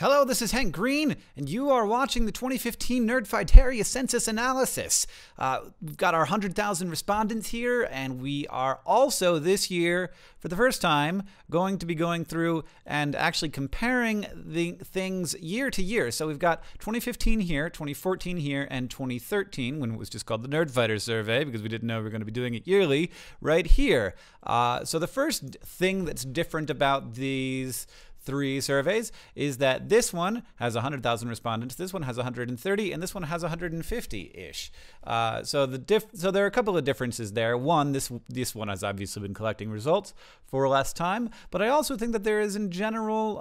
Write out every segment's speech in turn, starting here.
Hello, this is Hank Green, and you are watching the 2015 Nerdfighteria Census Analysis. We've got our 100,000 respondents here, and we are also this year, for the first time, going to be going through and actually comparing the things year to year. So we've got 2015 here, 2014 here, and 2013, when it was just called the Nerdfighter Survey, because we didn't know we were going to be doing it yearly, right here. So the first thing that's different about these three surveys is that this one has 100,000 respondents, this one has 130, and this one has 150-ish. So there are a couple of differences there. One, this one has obviously been collecting results for less time, but I also think that there is in general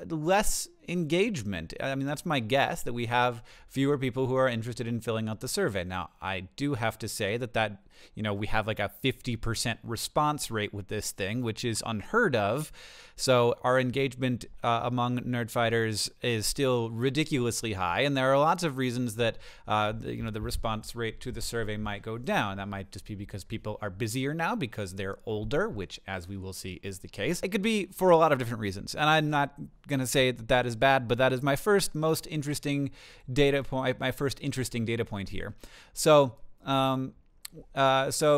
less engagement. I mean, that's my guess, that we have fewer people who are interested in filling out the survey. Now, I do have to say that we have like a 50% response rate with this thing, which is unheard of. So our engagement among nerdfighters is still ridiculously high, and there are lots of reasons that the response rate to the survey might go down. That might just be because people are busier now because they're older, which, as we will see, is the case. It could be for a lot of different reasons, and I'm not going to say that that is bad, but that is my first most interesting data point. My first interesting data point here. So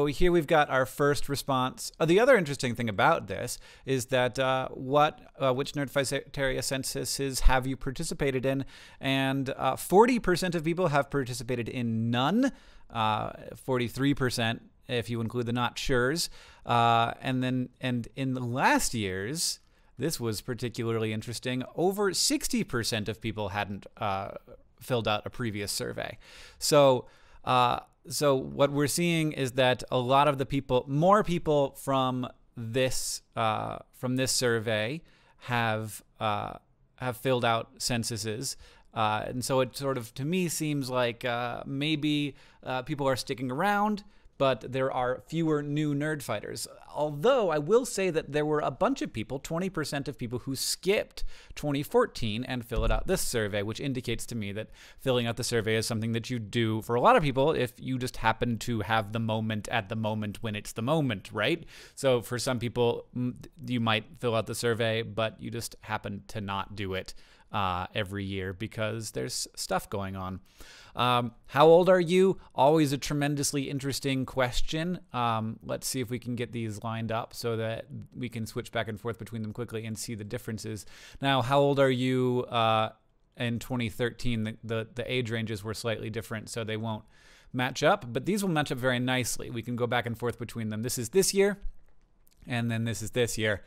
here we've got our first response. The other interesting thing about this is that which Nerdfighteria censuses have you participated in? And 40% of people have participated in none. 43% if you include the not sures. And in the last years, this was particularly interesting. Over 60% of people hadn't filled out a previous survey. So what we're seeing is that a lot of the people, more people from this survey have filled out censuses, and so it sort of, to me, seems like maybe people are sticking around, but there are fewer new nerdfighters. Although I will say that there were a bunch of people, 20% of people, who skipped 2014 and filled out this survey, which indicates to me that filling out the survey is something that you do for a lot of people if you just happen to have the moment at the moment when it's the moment, right? So for some people, you might fill out the survey, but you just happen to not do it every year because there's stuff going on. How old are you? Always a tremendously interesting question. Let's see if we can get these lined up so that we can switch back and forth between them quickly and see the differences. Now, how old are you in 2013? The age ranges were slightly different, so they won't match up, but these will match up very nicely. We can go back and forth between them. This is this year, and then this is this year.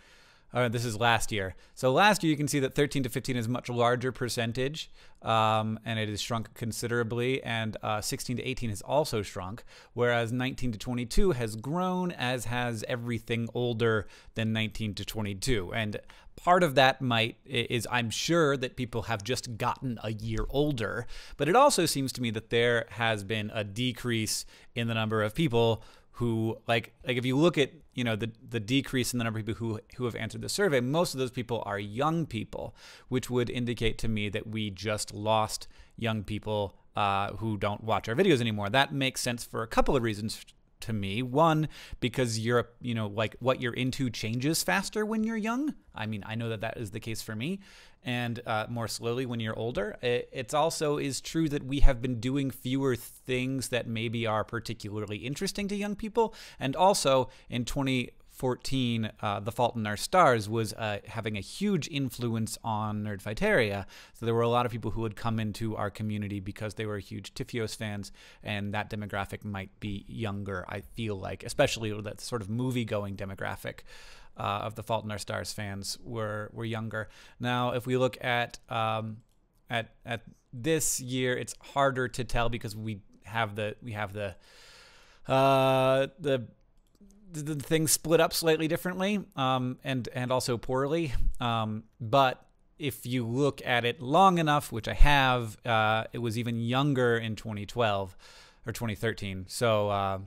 This is last year. So last year, you can see that 13 to 15 is a much larger percentage, and it has shrunk considerably, and 16 to 18 has also shrunk, whereas 19 to 22 has grown, as has everything older than 19 to 22. And part of that is I'm sure that people have just gotten a year older, but it also seems to me that there has been a decrease in the number of people who, like if you look at the decrease in the number of people who have answered the survey, most of those people are young people, which would indicate to me that we just lost young people who don't watch our videos anymore. That makes sense for a couple of reasons to me. One, because what you're into changes faster when you're young. I mean, I know that is the case for me, and more slowly when you're older. It also is true that we have been doing fewer things that maybe are particularly interesting to young people, and also in 2014, The Fault in Our Stars was having a huge influence on Nerdfighteria. So there were a lot of people who would come into our community because they were huge Tifios fans, and that demographic might be younger, I feel like, especially that sort of movie-going demographic of The Fault in Our Stars fans were younger. Now, if we look at this year, it's harder to tell because we have the things split up slightly differently, and also poorly. But if you look at it long enough, which I have, it was even younger in 2012 or 2013. So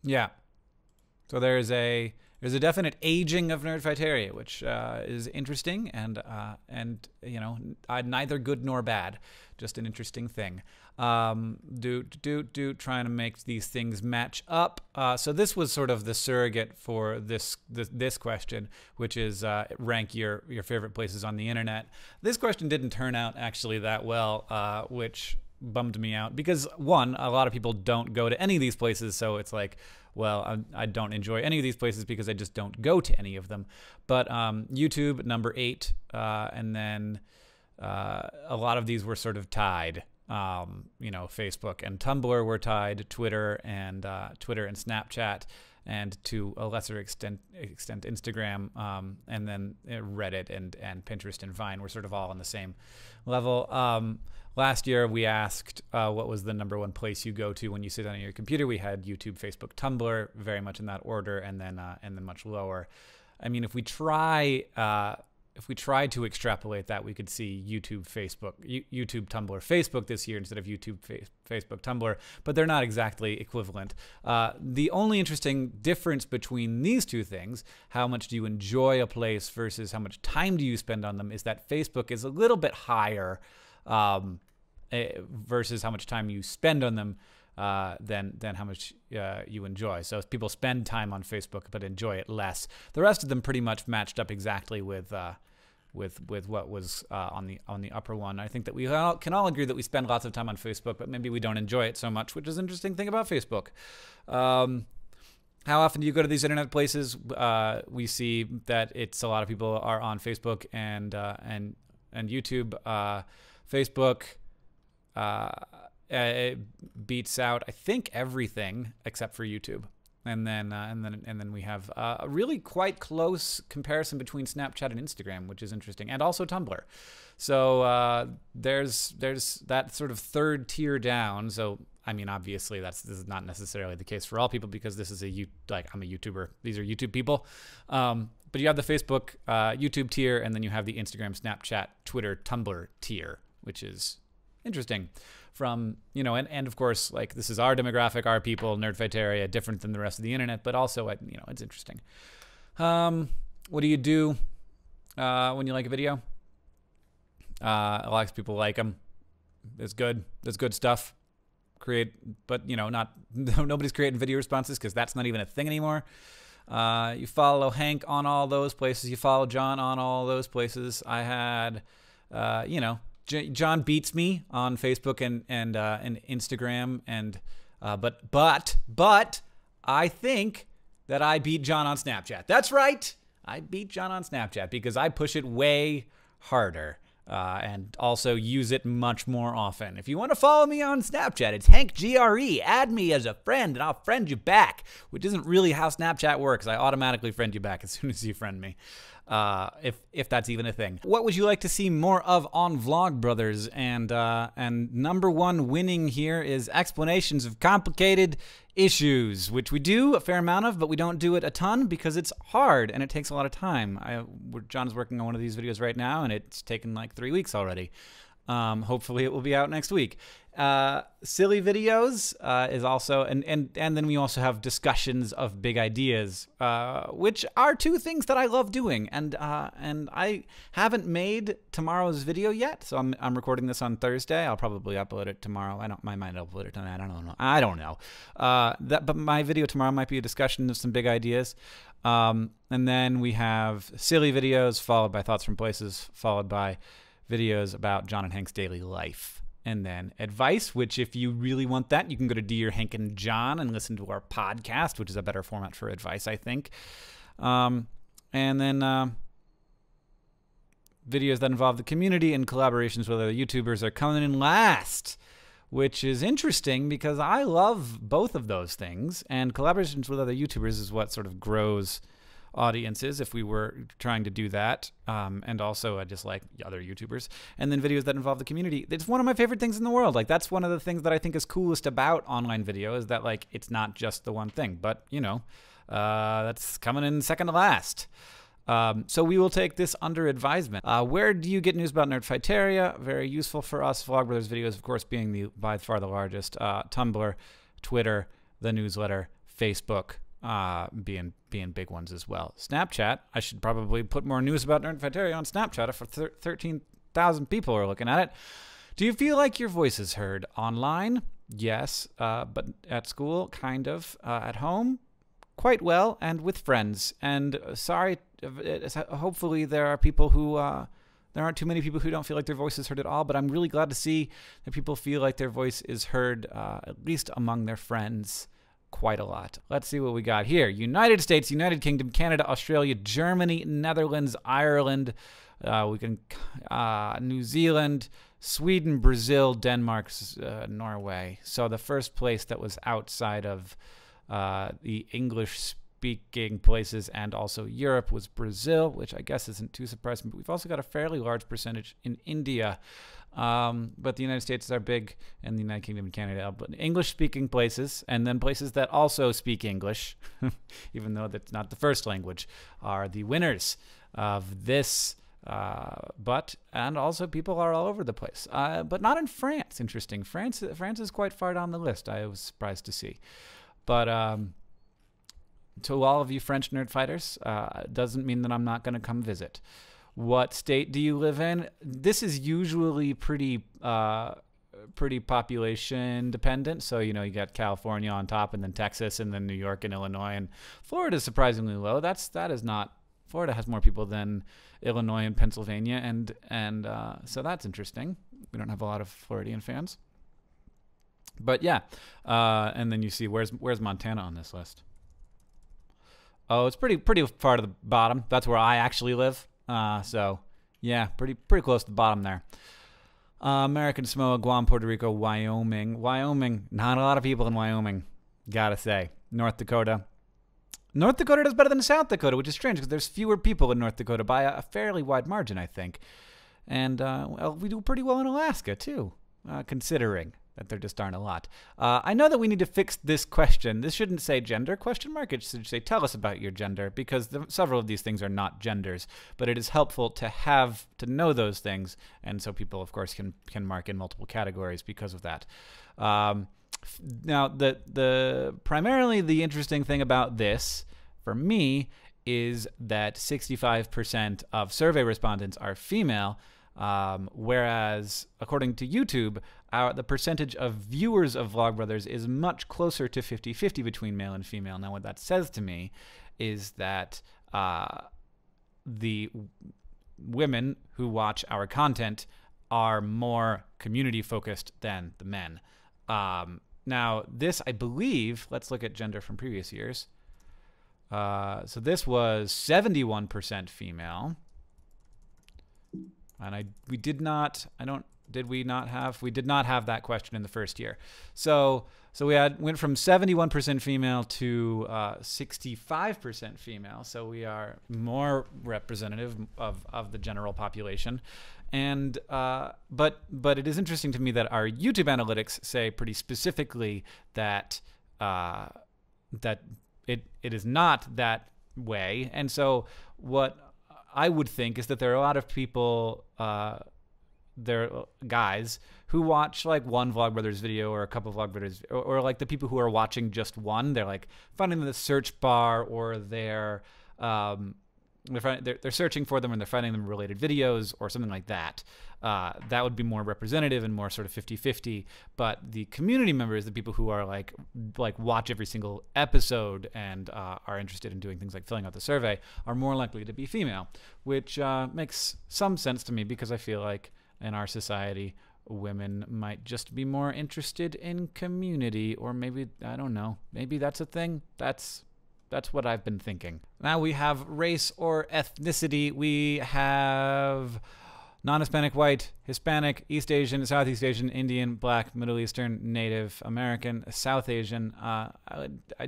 yeah. So there's a there's a definite aging of Nerdfighteria, which is interesting and neither good nor bad, just an interesting thing. Trying to make these things match up. So this was sort of the surrogate for this question, which is rank your favorite places on the internet. This question didn't turn out actually that well, which bummed me out because, one, a lot of people don't go to any of these places, so it's like, well, I don't enjoy any of these places because I just don't go to any of them. But YouTube, number 8, and then a lot of these were sort of tied. Facebook and Tumblr were tied, Twitter and Snapchat, and to a lesser extent Instagram, and then Reddit and Pinterest and Vine were sort of all on the same level. Last year we asked what was the number 1 place you go to when you sit down on your computer. We had YouTube, Facebook, Tumblr, very much in that order, and then much lower. I mean, if we tried to extrapolate that, we could see YouTube, Tumblr, Facebook this year instead of YouTube, Facebook, Tumblr, but they're not exactly equivalent. The only interesting difference between these two things, how much do you enjoy a place versus how much time do you spend on them, is that Facebook is a little bit higher versus how much time you spend on them than how much you enjoy. So people spend time on Facebook but enjoy it less. The rest of them pretty much matched up exactly with what was on the upper one. I think that we can all agree that we spend lots of time on Facebook, but maybe we don't enjoy it so much, which is an interesting thing about Facebook. How often do you go to these internet places? We see that it's a lot of people are on Facebook and YouTube. Facebook it beats out, I think, everything except for YouTube. And then we have a really quite close comparison between Snapchat and Instagram, which is interesting, and also Tumblr. So there's that sort of third tier down. So I mean, obviously this is not necessarily the case for all people because this is I'm a YouTuber. These are YouTube people. But you have the Facebook, YouTube tier, and then you have the Instagram, Snapchat, Twitter, Tumblr tier, which is interesting. From, and of course, like, this is our demographic, our people, Nerdfighteria, different than the rest of the internet, but also, it's interesting. What do you do when you like a video? A lot of people like them. It's good. There's good stuff. But nobody's creating video responses because that's not even a thing anymore. You follow Hank on all those places. You follow John on all those places. I had, John beats me on Facebook and Instagram, but I think that I beat John on Snapchat. That's right, I beat John on Snapchat because I push it way harder and also use it much more often. If you want to follow me on Snapchat, it's HankGRE. Add me as a friend and I'll friend you back, which isn't really how Snapchat works. I automatically friend you back as soon as you friend me. If that's even a thing. What would you like to see more of on Vlogbrothers? And number 1 winning here is explanations of complicated issues, which we do a fair amount of, but we don't do it a ton because it's hard and it takes a lot of time. John's working on one of these videos right now, and it's taken like 3 weeks already. Hopefully it will be out next week. Silly videos is also, and then we also have discussions of big ideas, which are 2 things that I love doing. And I haven't made tomorrow's video yet, so I'm recording this on Thursday. I'll probably upload it tomorrow. I might upload it tonight. I don't know. But my video tomorrow might be a discussion of some big ideas. And then we have silly videos followed by thoughts from places, followed by videos about John and Hank's daily life. And then advice, which if you really want that, you can go to Dear Hank and John and listen to our podcast, which is a better format for advice, I think. And then videos that involve the community and collaborations with other YouTubers are coming in last, which is interesting because I love both of those things. And collaborations with other YouTubers is what sort of grows audiences if we were trying to do that, and also I just like other YouTubers. And then videos that involve the community, it's one of my favorite things in the world. Like, that's one of the things that I think is coolest about online video, is that, like, it's not just the one thing, but that's coming in second to last. So we will take this under advisement. Where do you get news about Nerdfighteria? Very useful for us. Vlogbrothers videos, of course, being by far the largest. Tumblr, Twitter, the newsletter, Facebook, being big ones as well. Snapchat, I should probably put more news about Nerdfighteria on Snapchat if 13,000 people are looking at it. Do you feel like your voice is heard online? Yes, but at school, kind of. At home, quite well, and with friends. And sorry, hopefully there are people who, there aren't too many people who don't feel like their voice is heard at all, but I'm really glad to see that people feel like their voice is heard, at least among their friends, quite a lot. Let's see what we got here. United States, United Kingdom, Canada, Australia, Germany, Netherlands, Ireland, New Zealand, Sweden, Brazil, Denmark, Norway. So the first place that was outside of the English-speaking places and also Europe was Brazil, which I guess isn't too surprising. But we've also got a fairly large percentage in India. But the United States are big, and the United Kingdom and Canada. But English-speaking places, and then places that also speak English, even though that's not the first language, are the winners of this. And also people are all over the place, but not in France. Interesting. France is quite far down the list. I was surprised to see. But to all of you French nerd fighters, doesn't mean that I'm not going to come visit. What state do you live in? This is usually pretty population dependent. So, you know, you got California on top, and then Texas, and then New York and Illinois, and Florida is surprisingly low. That is not. Florida has more people than Illinois and Pennsylvania, and so that's interesting. We don't have a lot of Floridian fans, but yeah. And then you see where's Montana on this list? Oh, it's pretty far to the bottom. That's where I actually live. So yeah, pretty close to the bottom there. American Samoa, Guam, Puerto Rico, Wyoming. Not a lot of people in Wyoming, gotta say. North Dakota. North Dakota does better than South Dakota, which is strange because there's fewer people in North Dakota by a fairly wide margin, I think. And well, we do pretty well in Alaska, too, considering that there just aren't a lot. I know that we need to fix this question. This shouldn't say gender, question mark. It should say tell us about your gender, because several of these things are not genders. But it is helpful to know those things, and so people, of course, can mark in multiple categories because of that. Now, primarily the interesting thing about this, for me, is that 65% of survey respondents are female, whereas, according to YouTube, the percentage of viewers of Vlogbrothers is much closer to 50-50 between male and female. Now, what that says to me is that the women who watch our content are more community-focused than the men. Now, this, I believe, let's look at gender from previous years. So this was 71% female. And we did not have that question in the first year. So we went from 71% female to 65% female. So we are more representative of the general population. And but it is interesting to me that our YouTube analytics say pretty specifically that it is not that way. And so what I would think is that there are a lot of people, there are guys who watch like one Vlogbrothers video or a couple of Vlogbrothers, or like the people who are watching just one. They're like finding the search bar, or they're searching for them and they're finding them related videos or something like that. That would be more representative and more sort of 50-50. But the community members, the people who are like watch every single episode and are interested in doing things like filling out the survey, are more likely to be female, which makes some sense to me, because I feel like in our society, women might just be more interested in community, or maybe, I don't know, maybe that's a thing. That's what I've been thinking. Now we have race or ethnicity. We have non-Hispanic, white, Hispanic, East Asian, Southeast Asian, Indian, Black, Middle Eastern, Native American, South Asian. I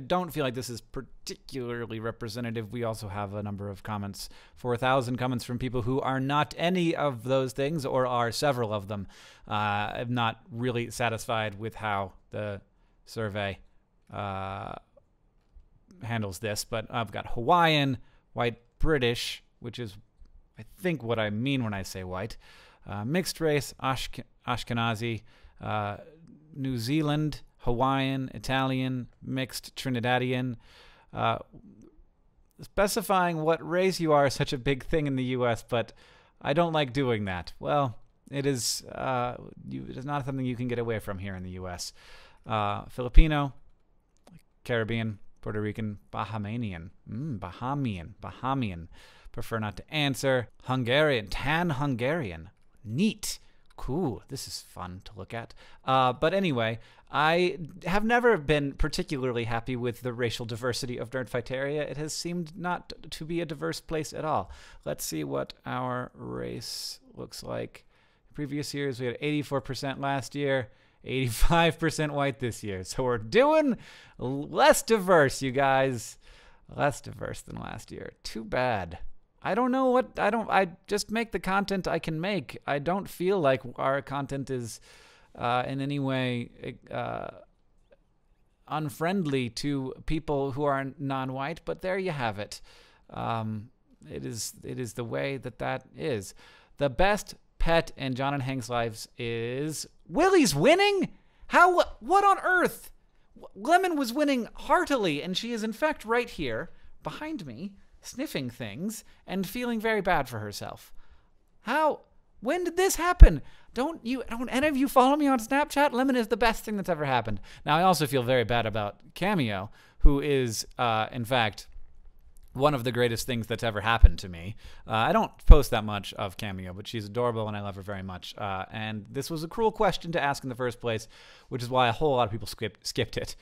don't feel like this is particularly representative. We also have a number of comments, 4,000 comments from people who are not any of those things, or are several of them. I'm not really satisfied with how the survey handles this, but I've got Hawaiian, white, British, which is, I think, what I mean when I say white, mixed race, Ashkenazi, New Zealand, Hawaiian, Italian, mixed, Trinidadian, Specifying what race you are is such a big thing in the U.S., but I don't like doing that. Well, it is not something you can get away from here in the U.S. Filipino, Caribbean, Puerto Rican, Bahamian. Prefer not to answer. Hungarian, tan Hungarian. Neat. Cool. This is fun to look at. But anyway, I have never been particularly happy with the racial diversity of Nerdfighteria. It has seemed not to be a diverse place at all. Let's see what our race looks like. Previous years, we had 84% last year, 85% white this year. So we're doing less diverse, you guys. Less diverse than last year. Too bad. I don't know what, I just make the content I can make. I don't feel like our content is in any way unfriendly to people who are non-white, but there you have it. It is the way that is. The best pet in John and Hank's lives is Willie's winning? What on earth? Lemon was winning heartily, and she is in fact right here behind me, sniffing things and feeling very bad for herself. When did this happen? Don't any of you follow me on Snapchat? Lemon is the best thing that's ever happened. Now, I also feel very bad about Cameo, who is, in fact, one of the greatest things that's ever happened to me. I don't post that much of Cameo, but she's adorable and I love her very much. And this was a cruel question to ask in the first place, which is why a whole lot of people skipped it.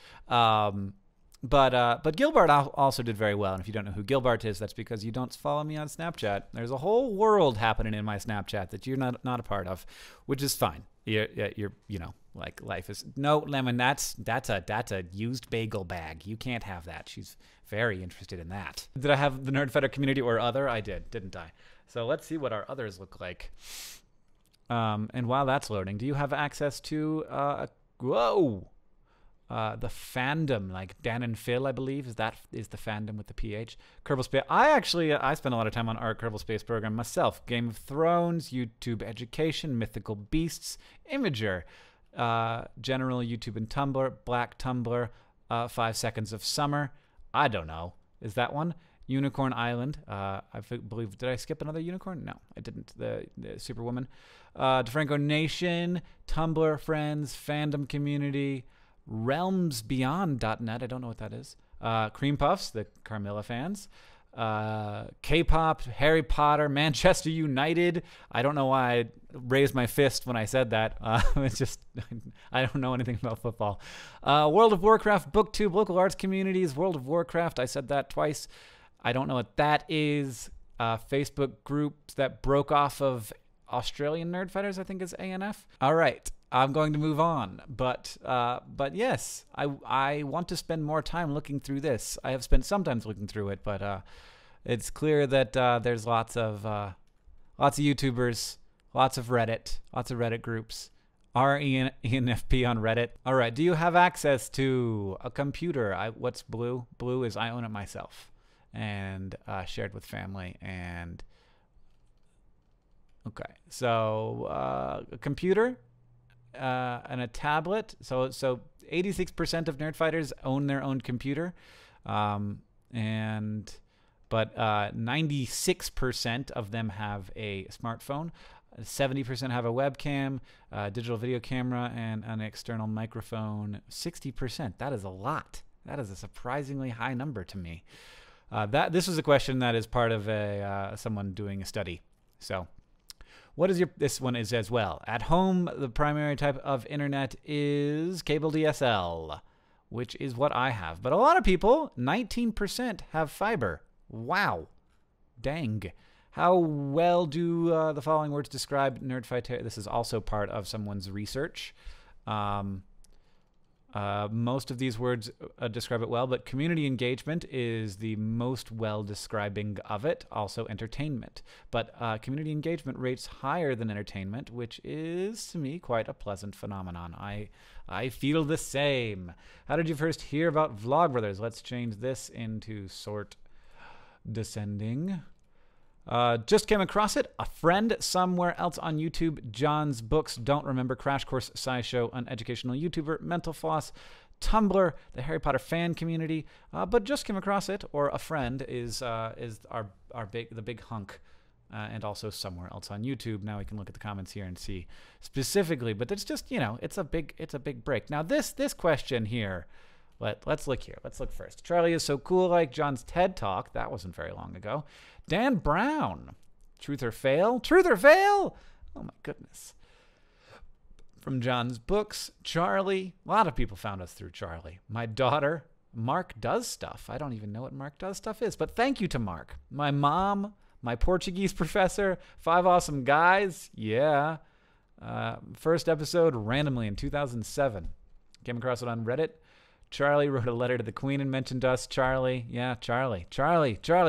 But Gilbert also did very well, and if you don't know who Gilbert is, that's because you don't follow me on Snapchat. There's a whole world happening in my Snapchat that you're not a part of, which is fine. You're like life is no Lemon. That's a used bagel bag. You can't have that. She's very interested in that. Did I have the Nerdfighter community or other? I did, didn't I? So let's see what our others look like. And while that's loading, do you have access to the fandom, like Dan and Phil, I believe, is the fandom with the PH. Kerbal Space. I spent a lot of time on our Kerbal Space program myself. Game of Thrones, YouTube Education, Mythical Beasts, Imager, General YouTube and Tumblr, Black Tumblr, 5 Seconds of Summer. I don't know. Is that one? Unicorn Island. I believe, did I skip another unicorn? No, I didn't. The Superwoman. DeFranco Nation, Tumblr Friends, Fandom Community, realmsbeyond.net. I don't know what that is. Cream Puffs, the Carmilla fans. K-pop, Harry Potter, Manchester United. I don't know why I raised my fist when I said that. It's just, I don't know anything about football. World of Warcraft, BookTube, local arts communities, World of Warcraft. I said that twice. I don't know what that is. Facebook groups that broke off of Australian Nerdfighters, I think is ANF. All right. I'm going to move on, but yes, I want to spend more time looking through this. I have spent some time looking through it, but it's clear that there's lots of YouTubers, lots of Reddit groups, RENFP on Reddit. All right, do you have access to a computer? What's Blue? Blue is I own it myself, and shared with family. And okay, so a computer. And a tablet. So 86% of Nerdfighters own their own computer, but 96% of them have a smartphone. 70% have a webcam, digital video camera, and an external microphone. 60%. That is a lot. That is a surprisingly high number to me. This is a question that is part of someone doing a study. So. What is this one is as well. At home, the primary type of internet is cable DSL, which is what I have. But a lot of people, 19%, have fiber. Wow. Dang. How well do the following words describe Nerdfighteria? This is also part of someone's research. Most of these words describe it well, but community engagement is the most well describing of it. Also entertainment. But community engagement rates higher than entertainment, which is, to me, quite a pleasant phenomenon. I feel the same. How did you first hear about Vlogbrothers? Let's change this into sort descending. Just came across it. A friend somewhere else on YouTube. John's books. Don't remember. Crash Course, SciShow, an educational YouTuber. Mental Floss. Tumblr, the Harry Potter fan community, but just came across it, or a friend is the big hunk. And also somewhere else on YouTube. Now we can look at the comments here and see specifically, but it's just, it's a big break. Now this question here, let's look here. Let's look first. Charlie is so cool, like John's TED Talk. That wasn't very long ago. Dan Brown, truth or fail? Truth or fail? Oh my goodness. From John's books, Charlie. A lot of people found us through Charlie. My daughter, Mark Does Stuff. I don't even know what Mark Does Stuff is, but thank you to Mark. My mom, my Portuguese professor, 5 awesome guys. Yeah. First episode randomly in 2007. Came across it on Reddit. Charlie wrote a letter to the Queen and mentioned us. Charlie. Yeah, Charlie.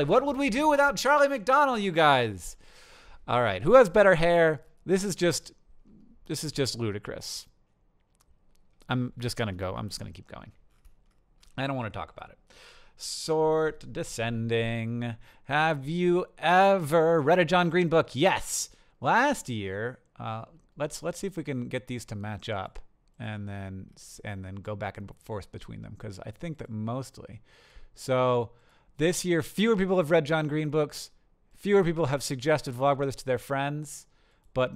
What would we do without Charlie McDonnell, you guys? All right. Who has better hair? This is just ludicrous. I'm just going to keep going. I don't want to talk about it. Sort descending. Have you ever read a John Green book? Yes. Last year, let's see if we can get these to match up, and then go back and forth between them, because I think that mostly. So this year, fewer people have read John Green books. Fewer people have suggested Vlogbrothers to their friends, but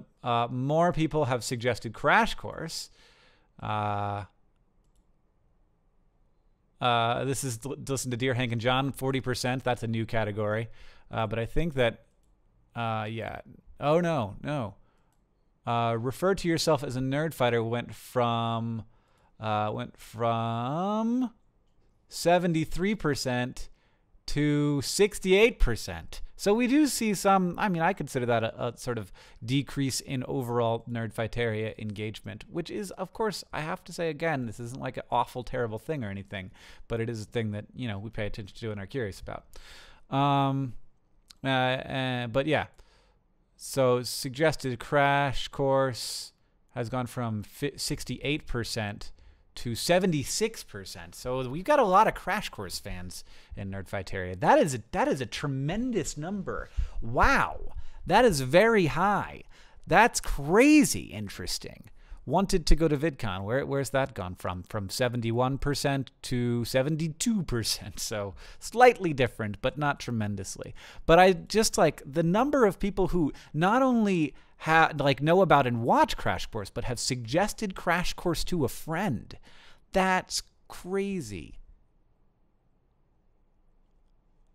more people have suggested Crash Course. This is listen to Dear Hank and John, 40%. That's a new category. But I think that, yeah. Oh, no. Refer to yourself as a nerd fighter went from 73% to 68%. So we do see some, I consider that a sort of decrease in overall Nerdfighteria engagement, which is, of course, I have to say again, this isn't like an awful, terrible thing or anything, but it is a thing that, we pay attention to and are curious about. But yeah, so suggested Crash Course has gone from 68% to 76%. So we've got a lot of Crash Course fans in Nerdfighteria. That is a tremendous number. Wow. That is very high. That's crazy interesting. Wanted to go to VidCon. Where's that gone from? From 71% to 72%. So slightly different, but not tremendously. But I just like the number of people who not only know about and watch Crash Course, but have suggested Crash Course to a friend. That's crazy.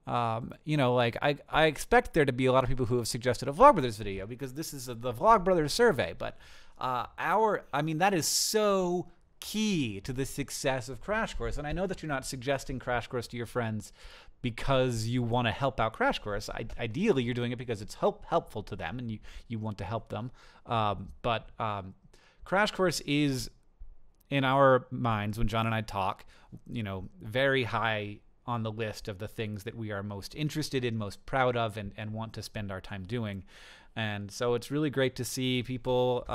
I expect there to be a lot of people who have suggested a Vlogbrothers video, because this is the Vlogbrothers survey, but that is so key to the success of Crash Course. And I know that you're not suggesting Crash Course to your friends because you want to help out Crash Course. Ideally, you're doing it because it's helpful to them and you want to help them. But Crash Course is, in our minds, when John and I talk, very high on the list of the things that we are most interested in, most proud of, and want to spend our time doing. And so it's really great to see people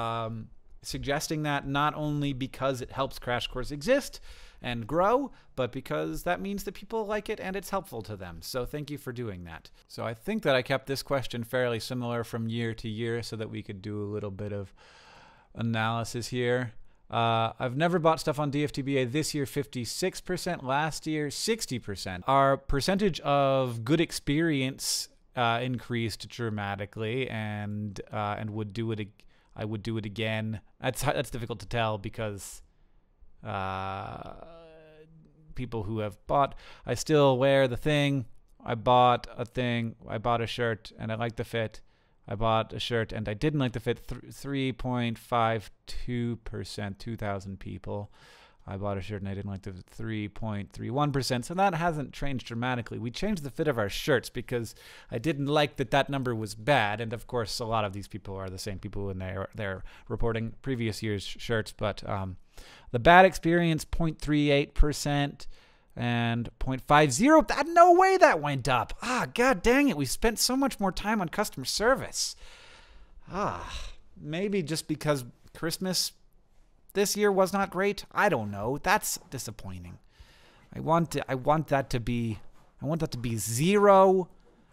suggesting that, not only because it helps Crash Course exist and grow, but because that means that people like it and it's helpful to them. So thank you for doing that. So I think that I kept this question fairly similar from year to year so that we could do a little bit of analysis here. I've never bought stuff on DFTBA. This year, 56%. Last year, 60%. Our percentage of good experience increased dramatically, and would do it. I would do it again. That's difficult to tell because people who have bought. I still wear the thing. I bought a thing. I bought a shirt, and I like the fit. I bought a shirt and I didn't like the fit. 3.52%, 2,000 people. I bought a shirt and I didn't like the 3.31%. So that hasn't changed dramatically. We changed the fit of our shirts because I didn't like that number was bad. And of course, a lot of these people are the same people when they're reporting previous year's shirts. But the bad experience, 0.38%. And 0.50, no way that went up. God dang it. We spent so much more time on customer service. Maybe just because Christmas this year was not great. I don't know. That's disappointing. I want that to be zero.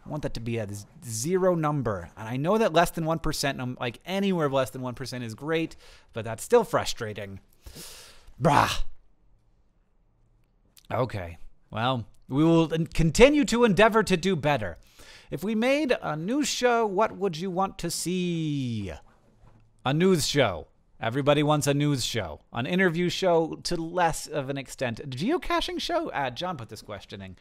I want that to be a zero number. And I know that less than 1%, like anywhere less than 1% is great, but that's still frustrating. Brah. Okay. Well, we will continue to endeavor to do better. If we made a news show, what would you want to see? A news show. Everybody wants a news show. An interview show to less of an extent. A geocaching show? John put this questioning.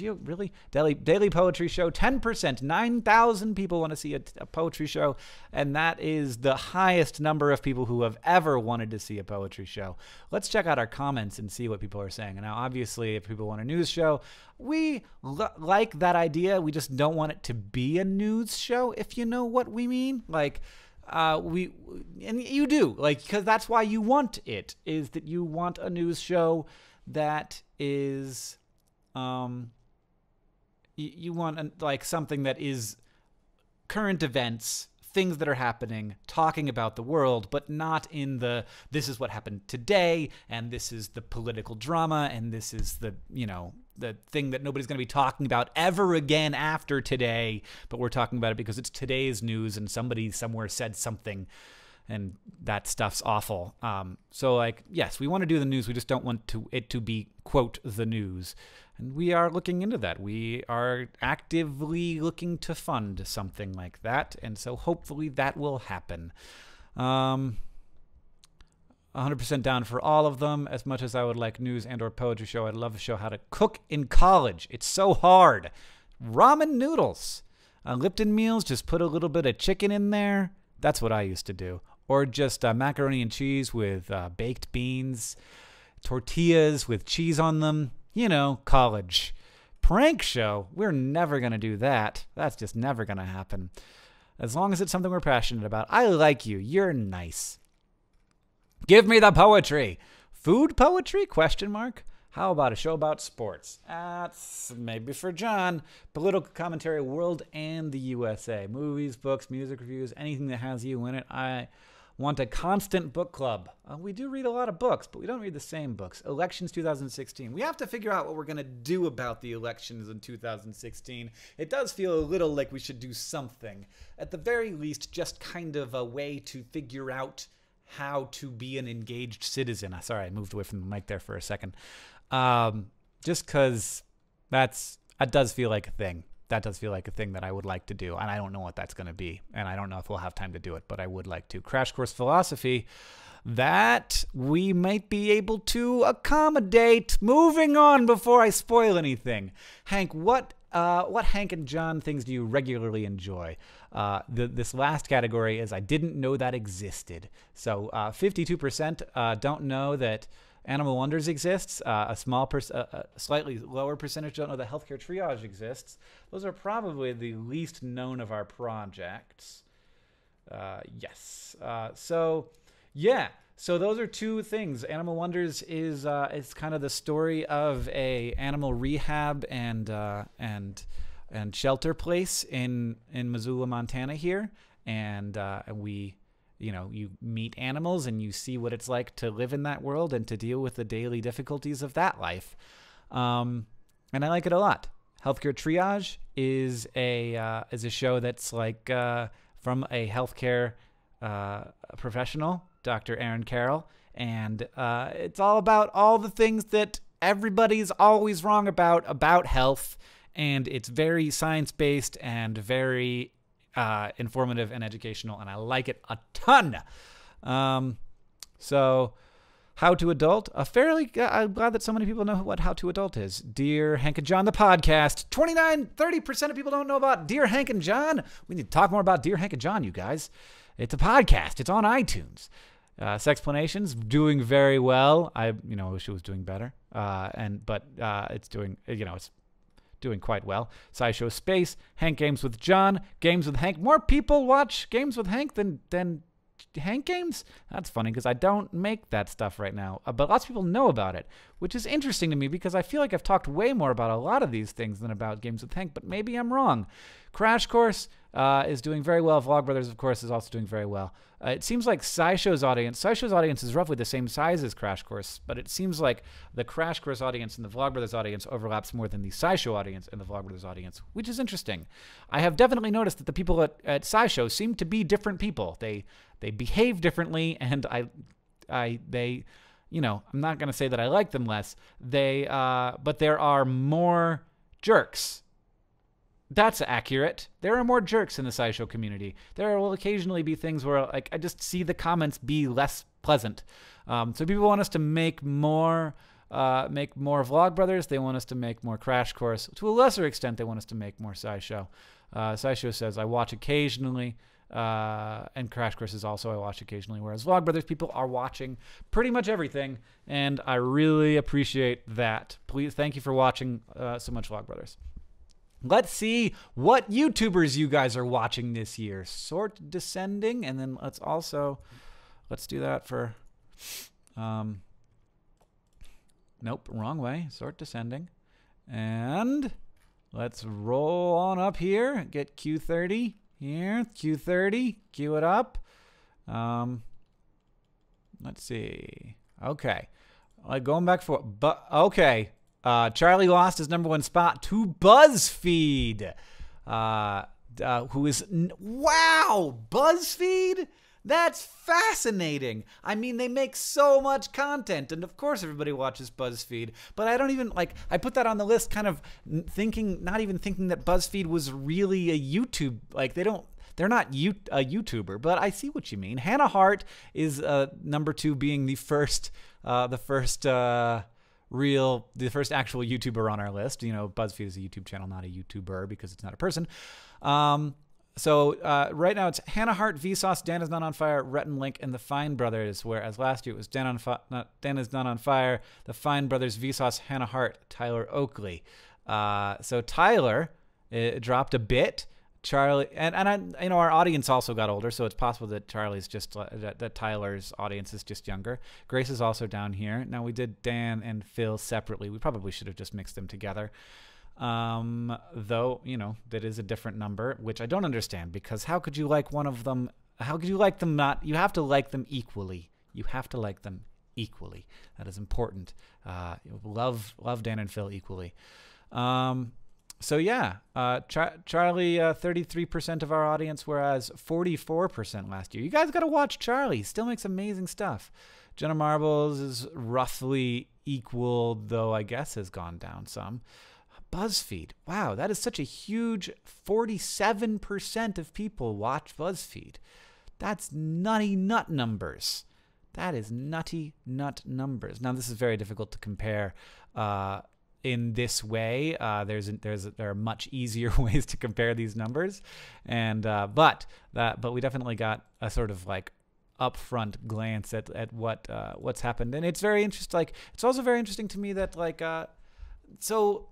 Really? Daily poetry show, 10%. 9,000 people want to see a poetry show, and that is the highest number of people who have ever wanted to see a poetry show. Let's check out our comments and see what people are saying. Now, obviously, if people want a news show, we like that idea. We just don't want it to be a news show, if you know what we mean. Like, and you do, like, because that's why you want it, is that you want a news show that is, you want like something that is current events, things that are happening, talking about the world, but not in the, this is what happened today, and this is the political drama, and this is the, the thing that nobody's going to be talking about ever again after today, but we're talking about it because it's today's news and somebody somewhere said something, and that stuff's awful. So, like, yes, we want to do the news. We just don't want it to be, quote, the news. And we are looking into that. We are actively looking to fund something like that, and so hopefully that will happen. 100% down for all of them. As much as I would like news and or poetry show, I'd love to show how to cook in college. It's so hard. Ramen noodles. Lipton meals, just put a little bit of chicken in there. That's what I used to do. Or just macaroni and cheese with baked beans. Tortillas with cheese on them. College. Prank show. We're never going to do that. That's just never going to happen. As long as it's something we're passionate about. I like you. You're nice. Give me the poetry. Food poetry? Question mark. How about a show about sports? That's maybe for John. Political commentary, world and the USA. Movies, books, music reviews, anything that has you in it. I want a constant book club. We do read a lot of books, but we don't read the same books. Elections 2016. We have to figure out what we're going to do about the elections in 2016. It does feel a little like we should do something. At the very least, just kind of a way to figure out how to be an engaged citizen. Sorry, I moved away from the mic there for a second. Just because that does feel like a thing. That does feel like a thing that I would like to do, and I don't know what that's going to be, and I don't know if we'll have time to do it, but I would like to. Crash Course Philosophy, that we might be able to accommodate. Moving on before I spoil anything. Hank, what Hank and John things do you regularly enjoy? This last category is I didn't know that existed. So 52% don't know that Animal Wonders exists. A slightly lower percentage don't know that Healthcare Triage exists. Those are probably the least known of our projects. Yes. So those are two things. Animal Wonders is kind of the story of a animal rehab and shelter place in Missoula, Montana here, and we. You meet animals and you see what it's like to live in that world and to deal with the daily difficulties of that life. And I like it a lot. Healthcare Triage is a show that's like from a healthcare professional, Dr. Aaron Carroll, and it's all about all the things that everybody's always wrong about health, and it's very science-based and very informative and educational, and I like it a ton. So, How to Adult, I'm glad that so many people know what How to Adult is. Dear Hank and John, the podcast. 30% of people don't know about Dear Hank and John. We need to talk more about Dear Hank and John, you guys. It's a podcast. It's on iTunes. Sexplanations, doing very well. I wish it was doing better. But it's doing, it's doing quite well. SciShow Space, Hank Games with John, Games with Hank. More people watch Games with Hank than Hank Games? That's funny because I don't make that stuff right now. But lots of people know about it, which is interesting to me because I feel like I've talked way more about a lot of these things than about Games with Hank, but maybe I'm wrong. Crash Course is doing very well. Vlogbrothers, of course, is also doing very well. It seems like SciShow's audience is roughly the same size as Crash Course, but it seems like the Crash Course audience and the Vlogbrothers audience overlaps more than the SciShow audience and the Vlogbrothers audience, which is interesting. I have definitely noticed that the people at SciShow seem to be different people. They behave differently, and they you know, I'm not going to say that I like them less. But there are more jerks. That's accurate. There are more jerks in the SciShow community. There will occasionally be things where like I just see the comments be less pleasant. So people want us to make more Vlogbrothers. They want us to make more Crash Course. To a lesser extent, they want us to make more SciShow. SciShow says I watch occasionally, and Crash Course is also I watch occasionally. Whereas Vlogbrothers people are watching pretty much everything, and I really appreciate that. Please, thank you for watching so much, Vlogbrothers. Let's see what YouTubers you guys are watching this year. Sort descending, and then let's do that for, nope, wrong way. Sort descending. And let's roll on up here. Get Q30 here. Q30. Queue it up. Let's see. Okay. Going back for, but okay. Charlie lost his #1 spot to BuzzFeed, who is, wow, BuzzFeed? That's fascinating. I mean, they make so much content, and of course everybody watches BuzzFeed, but I don't even, like, I put that on the list kind of thinking, not even thinking that BuzzFeed was really a YouTube, like, they're not a YouTuber, but I see what you mean. Hannah Hart is #2 being the first actual YouTuber on our list. You know, BuzzFeed is a YouTube channel, not a YouTuber, because it's not a person. So right now it's Hannah Hart, Vsauce, Dan Is Not on Fire, Rhett and Link, and the Fine Brothers, whereas last year it was Dan Is Not on Fire, the Fine Brothers, Vsauce, Hannah Hart, Tyler Oakley. So Tyler dropped a bit. Charlie and you know, our audience also got older, so it's possible that that Tyler's audience is just younger. Grace is also down here. Now, we did Dan and Phil separately. We probably should have just mixed them together. Though, you know, that is a different number, which I don't understand, because how could you like one of them? How could you like them not? You have to like them equally. You have to like them equally. That is important. Love Dan and Phil equally. So yeah, Charlie, 33% of our audience, whereas 44% last year. You guys got to watch Charlie. He still makes amazing stuff. Jenna Marbles is roughly equal, though I guess has gone down some. BuzzFeed. Wow, that is such a huge 47% of people watch BuzzFeed. That's nutty nut numbers. That is nutty nut numbers. Now, this is very difficult to compare in this way. There are much easier ways to compare these numbers, and but we definitely got a sort of like upfront glance at what's happened, and it's very interesting. Like, it's also very interesting to me that like so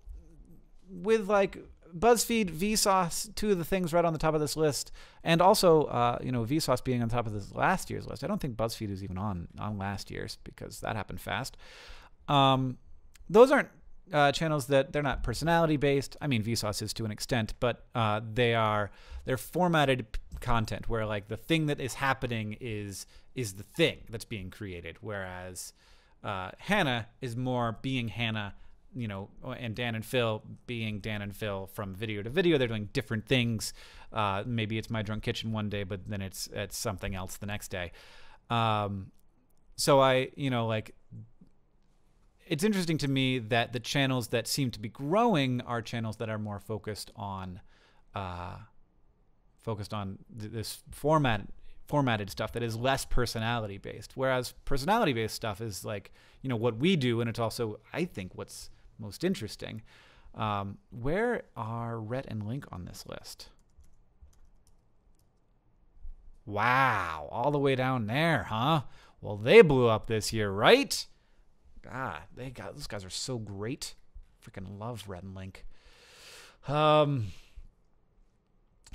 with like BuzzFeed, Vsauce, two of the things right on the top of this list, and also you know, Vsauce being on top of this last year's list. I don't think BuzzFeed is even on last year's, because that happened fast. Those aren't channels that they're not personality based. I mean, Vsauce is to an extent, but they're formatted content where like the thing that is happening is the thing that's being created, whereas Hannah is more being Hannah, you know, and Dan and Phil being Dan and Phil from video to video. They're doing different things. Maybe it's My Drunk Kitchen one day, but then it's something else the next day. So you know, like, it's interesting to me that the channels that seem to be growing are channels that are more focused on this formatted stuff that is less personality based, whereas personality based stuff is like, you know, what we do, and it's also, I think, what's most interesting. Where are Rhett and Link on this list? Wow, all the way down there, huh? Well, they blew up this year, right? God, those guys are so great. Freaking love Rhett and Link.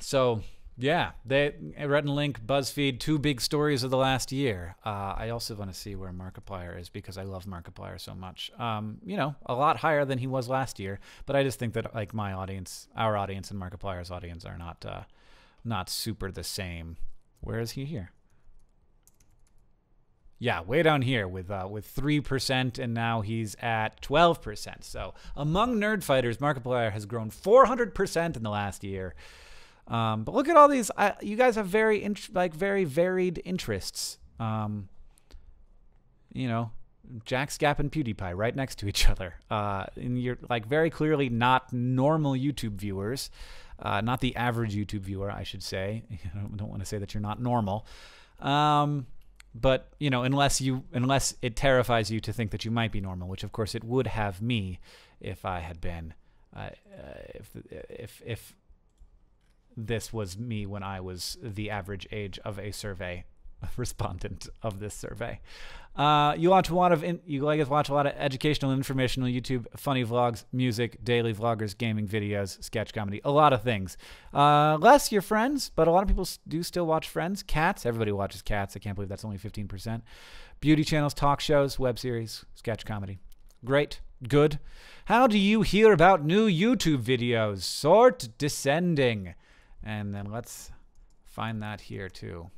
So yeah, Rhett and Link, BuzzFeed, two big stories of the last year. I also want to see where Markiplier is, because I love Markiplier so much. You know, a lot higher than he was last year, but I just think that like my audience, our audience, and Markiplier's audience are not super the same. Where is he here? Yeah, way down here with 3%, and now he's at 12%. So among nerd fighters, Markiplier has grown 400% in the last year. But look at all these. You guys have very varied interests. You know, Jack Scap and PewDiePie right next to each other. And you're like very clearly not normal YouTube viewers, not the average YouTube viewer, I should say. I don't want to say that you're not normal. But unless it terrifies you to think that you might be normal, which of course it would have me if I had been, if this was me when I was the average age of a survey respondent of this survey. You watch a lot of educational, informational YouTube, funny vlogs, music, daily vloggers, gaming videos, sketch comedy, a lot of things. Less your friends, but a lot of people do still watch Friends. Cats, everybody watches Cats. I can't believe that's only 15%. Beauty channels, talk shows, web series, sketch comedy. Great, good. How do you hear about new YouTube videos? Sort descending. And then let's find that here too.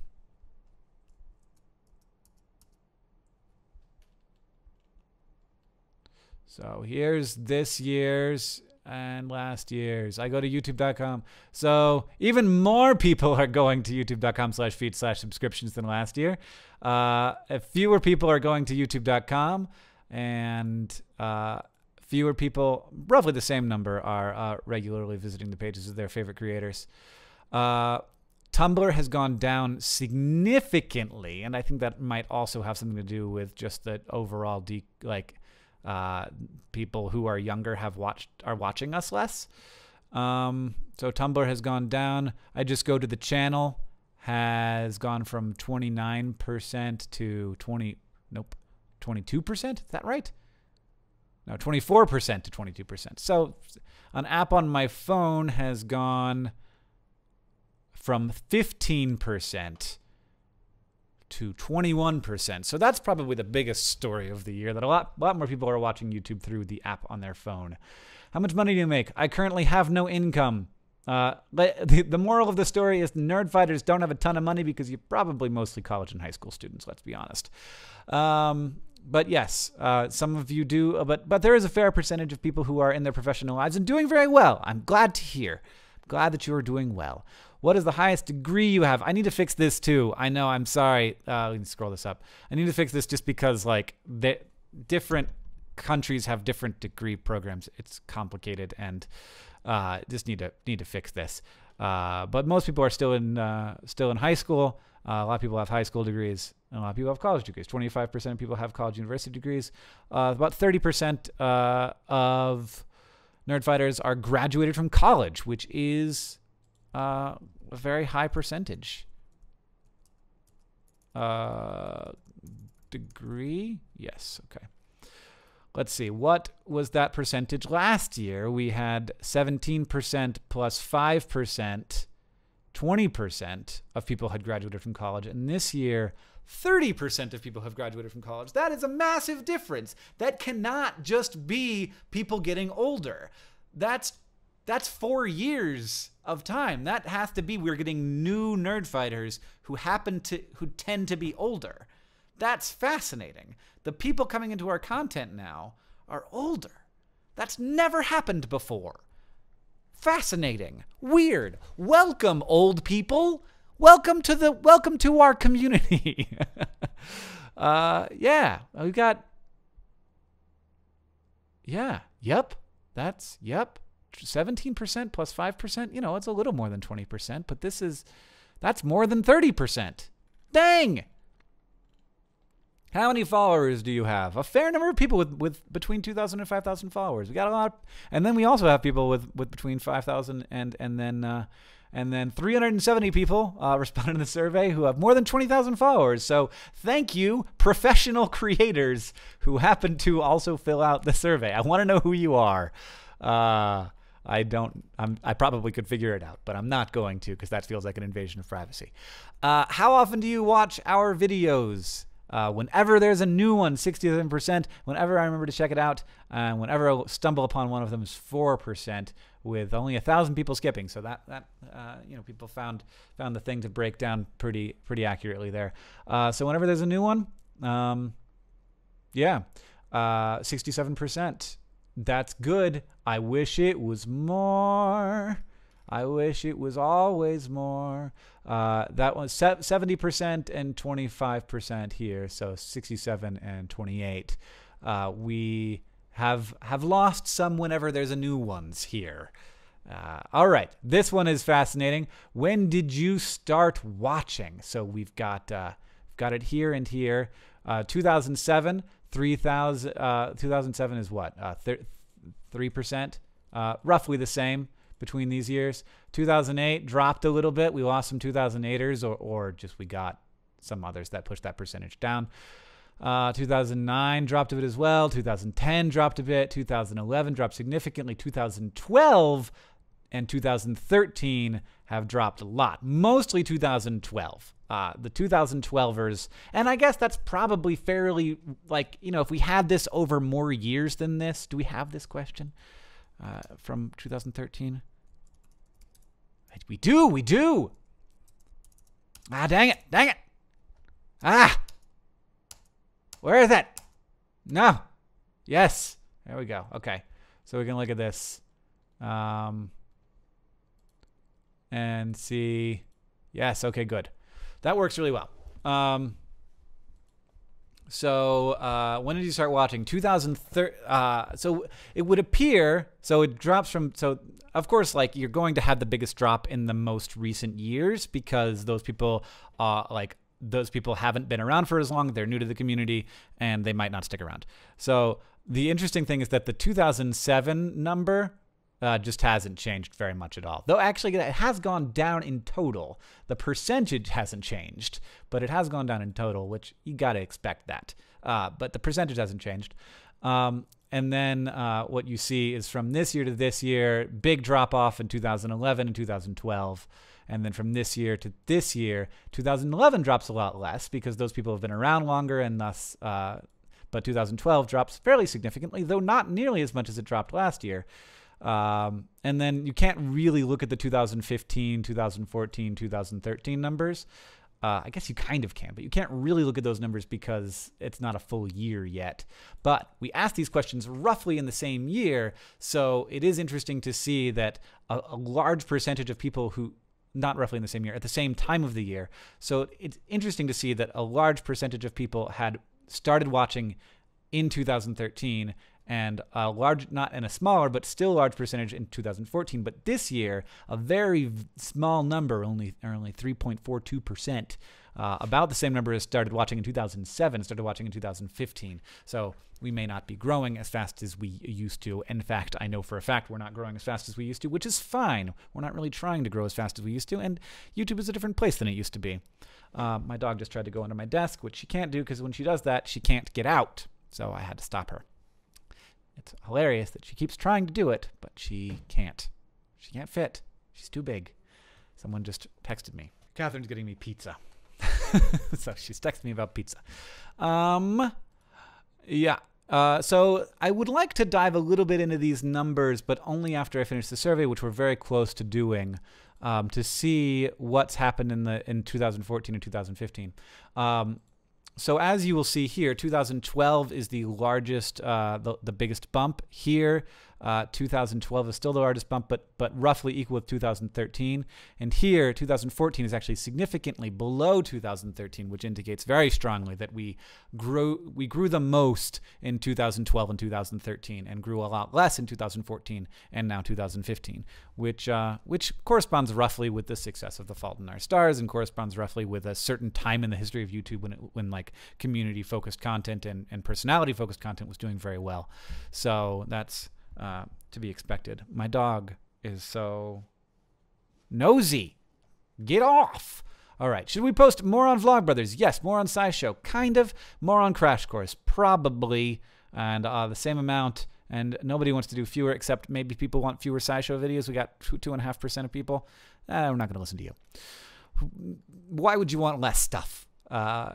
So here's this year's and last year's. I go to youtube.com. So even more people are going to youtube.com/feed/subscriptions than last year. Fewer people are going to youtube.com, and fewer people, roughly the same number, are regularly visiting the pages of their favorite creators. Tumblr has gone down significantly, and I think that might also have something to do with just the overall people who are younger are watching us less. So Tumblr has gone down. I just go to the channel, has gone from 29% to 22%. Is that right? No, 24% to 22%. So an app on my phone has gone from 15% to 21%. So that's probably the biggest story of the year, that a lot more people are watching YouTube through the app on their phone. How much money do you make? I currently have no income. The moral of the story is nerdfighters don't have a ton of money because you're probably mostly college and high school students, let's be honest. But yes, some of you do, but there is a fair percentage of people who are in their professional lives and doing very well. I'm glad to hear. I'm glad that you are doing well. What is the highest degree you have? I need to fix this too. I know, I'm sorry. Let me scroll this up. I need to fix this just because the different countries have different degree programs. It's complicated, and just need to fix this. But most people are still in high school. A lot of people have high school degrees, and a lot of people have college degrees. 25% of people have college university degrees. About 30% of nerdfighters are graduated from college, which is a very high percentage. Degree? Yes. Okay. Let's see. What was that percentage last year? We had 17% plus 5%, 20% of people had graduated from college. And this year, 30% of people have graduated from college. That is a massive difference. That cannot just be people getting older. That's 4 years of time. That has to be we're getting new nerdfighters who tend to be older. That's fascinating. The people coming into our content now are older. That's never happened before. Fascinating. Weird. Welcome, old people. Welcome to our community. Yeah, we've got. Yeah. Yep. That's yep. 17% plus 5%. It's a little more than 20%, but that's more than 30%. Dang. How many followers do you have? A fair number of people with between 2,000 and 5,000 followers. We got a lot, and then we also have people with between 5,000 and then 370 people responded to the survey who have more than 20,000 followers. So thank you, professional creators who happen to also fill out the survey. I want to know who you are. I probably could figure it out, but I'm not going to because that feels like an invasion of privacy. How often do you watch our videos? Whenever there's a new one, 67%. Whenever I remember to check it out, whenever I stumble upon one of them, is 4%, with only 1,000 people skipping. So that people found the thing to break down pretty accurately there. So whenever there's a new one, 67%. That's good. I wish it was more. I wish it was always more. That was 70% and 25% here, so 67 and 28. We have lost some whenever there's a new ones here. All right, this one is fascinating. When did you start watching? So we've got it here and here. 2007, 2007 is what? 3%, roughly the same between these years. 2008 dropped a little bit. We lost some 2008ers, or just we got some others that pushed that percentage down. 2009 dropped a bit as well. 2010 dropped a bit. 2011 dropped significantly. 2012 and 2013 have dropped a lot. Mostly 2012. The 2012ers, and I guess that's probably fairly, like, you know, if we had this over more years than this, do we have this question from 2013? We do. Ah, dang it. Ah, where is it? No. Yes. There we go. Okay. So we can look at this and see. Yes. Okay, good. That works really well. So when did you start watching? 2013. So it would appear, so it drops from, so of course, like, you're going to have the biggest drop in the most recent years because those people haven't been around for as long. They're new to the community and they might not stick around. So the interesting thing is that the 2007 number just hasn't changed very much at all. Though actually it has gone down in total. The percentage hasn't changed, but it has gone down in total, which you got to expect that. But the percentage hasn't changed. And then what you see is from this year to this year, big drop off in 2011 and 2012. And then from this year to this year, 2011 drops a lot less because those people have been around longer, and thus, but 2012 drops fairly significantly, though not nearly as much as it dropped last year. And then you can't really look at the 2015, 2014, 2013 numbers. I guess you kind of can, but you can't really look at those numbers because it's not a full year yet. But we asked these questions roughly in the same year, so it is interesting to see that a large percentage of people who, not roughly in the same year, at the same time of the year. So it's interesting to see that a large percentage of people had started watching in 2013, and a large, not and a smaller, but still large percentage in 2014. But this year, a very small number, only 3.42%, about the same number as started watching in 2007, started watching in 2015. So we may not be growing as fast as we used to. In fact, I know for a fact we're not growing as fast as we used to, which is fine. We're not really trying to grow as fast as we used to, and YouTube is a different place than it used to be. My dog just tried to go under my desk, which she can't do because when she does that, she can't get out. So I had to stop her. It's hilarious that she keeps trying to do it, but she can't. She can't fit. She's too big. Someone just texted me. Catherine's getting me pizza. So she's texting me about pizza. Yeah. So I would like to dive a little bit into these numbers, but only after I finish the survey, which we're very close to doing, to see what's happened in 2014 and 2015. So as you will see here, 2012 is the largest, the biggest bump here. 2012 is still the largest bump, but roughly equal with 2013. And here, 2014 is actually significantly below 2013, which indicates very strongly that we grew the most in 2012 and 2013, and grew a lot less in 2014 and now 2015, which corresponds roughly with the success of The Fault in Our Stars, and corresponds roughly with a certain time in the history of YouTube when like community-focused content and personality-focused content was doing very well. So that's to be expected. My dog is so nosy. Get off. All right. Should we post more on Vlogbrothers? Yes. More on SciShow? Kind of. More on Crash Course? Probably. And the same amount. And nobody wants to do fewer, except maybe people want fewer SciShow videos. We got 2.5% of people. We're not going to listen to you. Why would you want less stuff?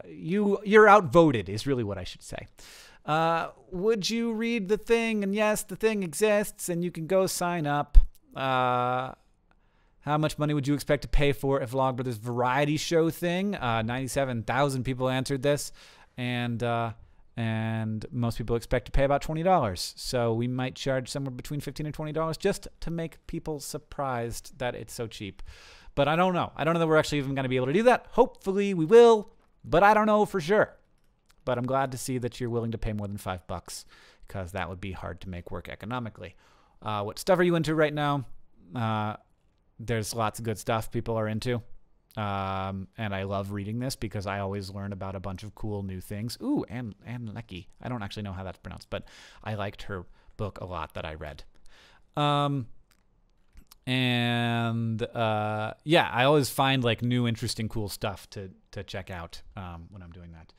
You're outvoted is really what I should say. Would you read the thing? And yes, the thing exists, and you can go sign up. How much money would you expect to pay for a Vlogbrothers variety show thing? 97,000 people answered this, and And most people expect to pay about $20. So we might charge somewhere between $15 and $20 just to make people surprised that it's so cheap. But I don't know. I don't know that we're actually even going to be able to do that. Hopefully we will, but I don't know for sure. But I'm glad to see that you're willing to pay more than $5 because that would be hard to make work economically. What stuff are you into right now? There's lots of good stuff people are into. And I love reading this because I always learn about a bunch of cool new things. Ooh, Anne Leckie. I don't actually know how that's pronounced, but I liked her book a lot that I read. Yeah, I always find like new, interesting, cool stuff to check out when I'm doing that.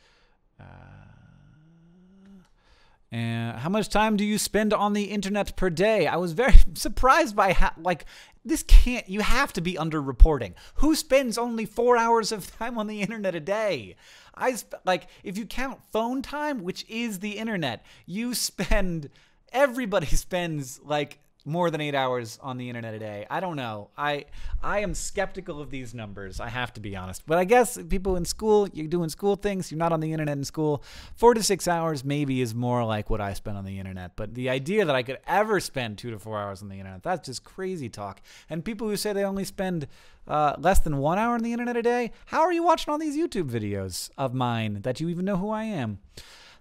And how much time do you spend on the internet per day? I was very surprised by how, like, this can't, you have to be underreporting. Who spends only 4 hours of time on the internet a day? Like, if you count phone time, which is the internet, everybody spends, like, more than 8 hours on the internet a day. I don't know. I am skeptical of these numbers. I have to be honest. But I guess people in school, you're doing school things. You're not on the internet in school. 4 to 6 hours maybe is more like what I spend on the internet. But the idea that I could ever spend 2 to 4 hours on the internet, that's just crazy talk. And people who say they only spend less than 1 hour on the internet a day, how are you watching all these YouTube videos of mine that you even know who I am?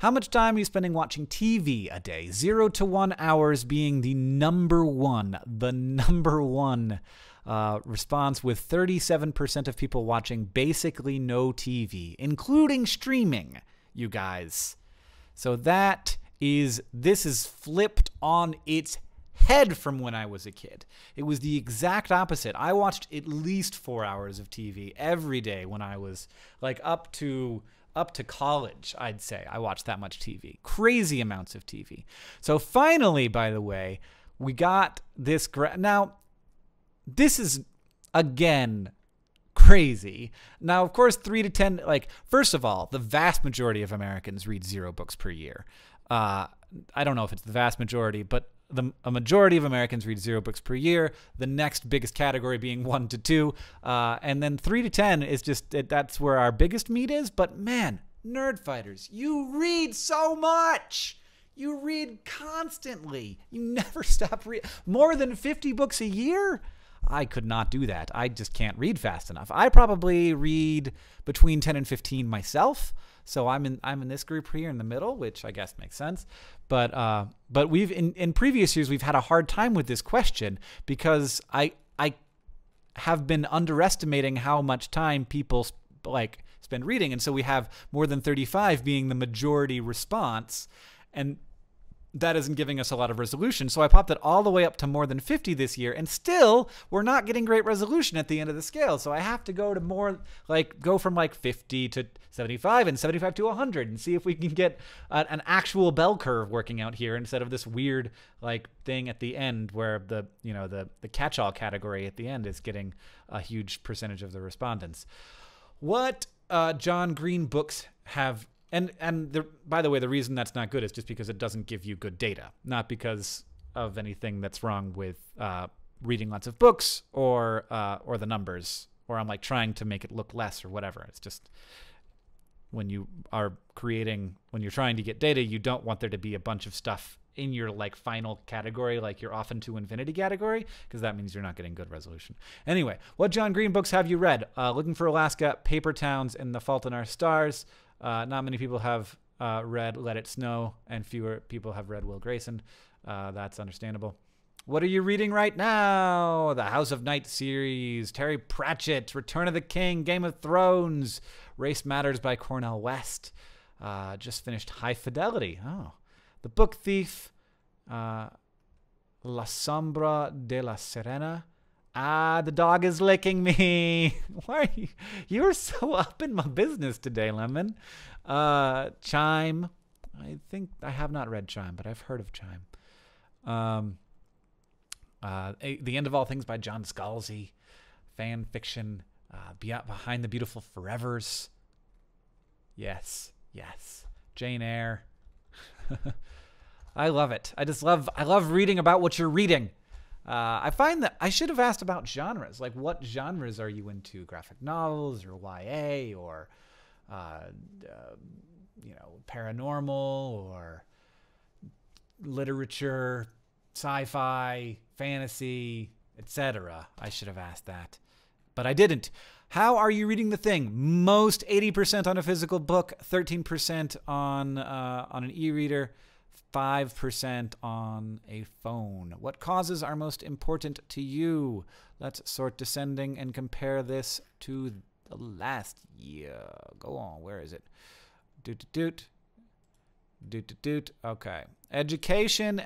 How much time are you spending watching TV a day? 0 to 1 hours being the number one response, with 37% of people watching basically no TV, including streaming, you guys. So this is flipped on its head from when I was a kid. It was the exact opposite. I watched at least 4 hours of TV every day when I was like up to college, I'd say. I watched that much TV. Crazy amounts of TV. So finally, by the way, we got this. Now, this is, again, crazy. Now, of course, 3 to 10, like, first of all, the vast majority of Americans read 0 books per year. I don't know if it's the vast majority, but a majority of Americans read 0 books per year. The next biggest category being 1 to 2. And then 3 to 10 is just, that's where our biggest meat is. But man, Nerdfighters, you read so much. You read constantly. You never stop reading. More than 50 books a year? I could not do that. I just can't read fast enough. I probably read between 10 and 15 myself. So I'm in this group here in the middle, which I guess makes sense. But we've in previous years we've had a hard time with this question because I have been underestimating how much time people spend reading, and so we have more than 35 being the majority response, and that isn't giving us a lot of resolution. So I popped it all the way up to more than 50 this year, and still we're not getting great resolution at the end of the scale. So I have to go to more, go from 50 to 75 and 75 to 100 and see if we can get an actual bell curve working out here instead of this weird thing at the end where the catch-all category at the end is getting a huge percentage of the respondents. What John Green books have. And by the way, the reason that's not good is just because it doesn't give you good data, not because of anything that's wrong with reading lots of books or the numbers, or I'm trying to make it look less or whatever. It's just when you're trying to get data, you don't want there to be a bunch of stuff in your final category, your often to infinity category, because that means you're not getting good resolution. Anyway, what John Green books have you read? Looking for Alaska, Paper Towns, and The Fault in Our Stars. Not many people have read Let It Snow, and fewer people have read Will Grayson. That's understandable. What are you reading right now? The House of Night series, Terry Pratchett, Return of the King, Game of Thrones, Race Matters by Cornel West. Just finished High Fidelity. Oh, The Book Thief, La Sombra de la Serena. The dog is licking me. Why are you? You're so up in my business today, Lemon. Chime. I think I have not read Chime, but I've heard of Chime. The End of All Things by John Scalzi. Fan fiction. Behind the Beautiful Forevers. Yes. Jane Eyre. I love it. I love reading about what you're reading. I find that I should have asked about genres. What genres are you into? Graphic novels or YA or paranormal or literature, sci-fi, fantasy, etc. I should have asked that, but I didn't. How are you reading the thing? Most 80% on a physical book, 13% on an e-reader, 5% on a phone. What causes are most important to you? Let's sort descending and compare this to the last year. Go on. Where is it? Okay. Education.